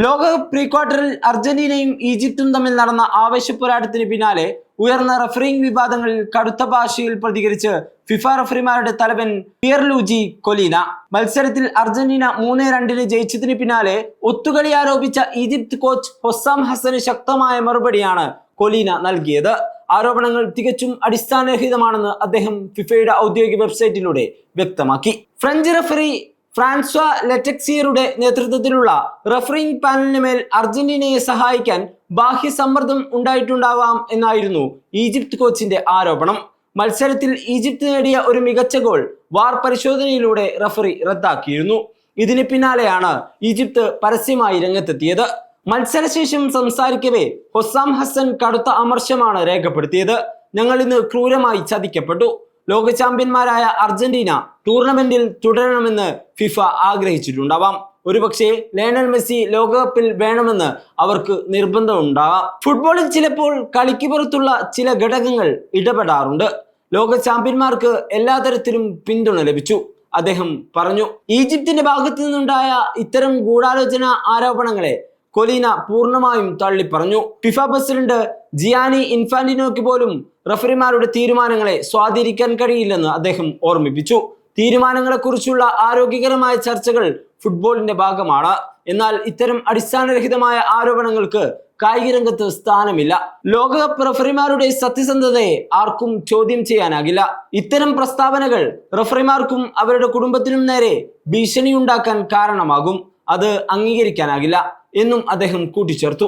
ലോകകപ്പ് പ്രീ ക്വാർട്ടറിൽ അർജന്റീനയും ഈജിപ്തും തമ്മിൽ നടന്ന ആവേശപ്പോരാട്ടത്തിന് പിന്നാലെ ഉയർന്ന റഫറിംഗ് വിവാദങ്ങളിൽ കടുത്ത ഭാഷയിൽ പ്രതികരിച്ച് ഫിഫ റഫറിമാരുടെ തലവൻ പിയർലൂജി കൊലീന. മത്സരത്തിൽ അർജന്റീന 3-2 ജയിച്ചതിന് പിന്നാലെ ഒത്തുകളി ആരോപിച്ച ഈജിപ്ത് കോച്ച് ഹൊസാം ഹസന് ശക്തമായ മറുപടിയാണ് കൊലീന നൽകിയത്. ആരോപണങ്ങൾ തികച്ചും അടിസ്ഥാനരഹിതമാണെന്ന് അദ്ദേഹം ഫിഫയുടെ ഔദ്യോഗിക വെബ്സൈറ്റിലൂടെ വ്യക്തമാക്കി. ഫ്രഞ്ച് റഫറി ഫ്രാൻസ്വാ ലെറ്റക്സിയറുടെ നേതൃത്വത്തിലുള്ള റഫറിംഗ് പാനലിന് മേൽ അർജന്റീനയെ സഹായിക്കാൻ ബാഹ്യ സമ്മർദ്ദം ഉണ്ടായിട്ടുണ്ടാവാം എന്നായിരുന്നു ഈജിപ്ത് കോച്ചിന്റെ ആരോപണം. മത്സരത്തിൽ ഈജിപ്ത് നേടിയ ഒരു മികച്ച ഗോൾ വാർ പരിശോധനയിലൂടെ റഫറി റദ്ദാക്കിയിരുന്നു. ഇതിന് പിന്നാലെയാണ് ഈജിപ്ത് പരസ്യമായി രംഗത്തെത്തിയത്. മത്സരശേഷം സംസാരിക്കവേ ഹൊസാം ഹസൻ കടുത്ത അമർശമാണ് രേഖപ്പെടുത്തിയത്. ഞങ്ങൾ ഇന്ന് ക്രൂരമായി ചതിക്കപ്പെട്ടു. ലോക ചാമ്പ്യന്മാരായ അർജന്റീന ടൂർണമെന്റിൽ തുടരണമെന്ന് ഫിഫ ആഗ്രഹിച്ചിട്ടുണ്ടാവാം. ഒരുപക്ഷെ ലയണൽ മെസ്സി ലോകകപ്പിൽ വേണമെന്ന് അവർക്ക് നിർബന്ധമുണ്ടാകാം. ഫുട്ബോളിൽ ചിലപ്പോൾ കളിക്ക് പുറത്തുള്ള ചില ഘടകങ്ങൾ ഇടപെടാറുണ്ട്. ലോക ചാമ്പ്യന്മാർക്ക് എല്ലാ തരത്തിലും പിന്തുണ ലഭിച്ചു, അദ്ദേഹം പറഞ്ഞു. ഈജിപ്തിന്റെ ഭാഗത്തു നിന്നുണ്ടായ ഇത്തരം ഗൂഢാലോചന ആരോപണങ്ങളെ കൊലീന പൂർണ്ണമായും തള്ളിപ്പറഞ്ഞു. ഫിഫ പ്രസിഡന്റ് ജിയാനി ഇൻഫാന്റിനോയ്ക്ക് പോലും റഫറിമാരുടെ തീരുമാനങ്ങളെ സ്വാധീനിക്കാൻ കഴിയില്ലെന്ന് അദ്ദേഹം ഓർമ്മിപ്പിച്ചു. തീരുമാനങ്ങളെക്കുറിച്ചുള്ള ആരോഗ്യകരമായ ചർച്ചകൾ ഫുട്ബോളിന്റെ ഭാഗമാണ്. എന്നാൽ ഇത്തരം അടിസ്ഥാനരഹിതമായ ആരോപണങ്ങൾക്ക് കായിക രംഗത്ത് സ്ഥാനമില്ല. ലോകകപ്പ് റഫറിമാരുടെ സത്യസന്ധതയെ ആർക്കും ചോദ്യം ചെയ്യാനാകില്ല. ഇത്തരം പ്രസ്താവനകൾ റഫറിമാർക്കും അവരുടെ കുടുംബത്തിനും നേരെ ഭീഷണിയുണ്ടാക്കാൻ കാരണമാകും. അത് അംഗീകരിക്കാനാകില്ല എന്നും അദ്ദേഹം കൂട്ടിച്ചേർത്തു.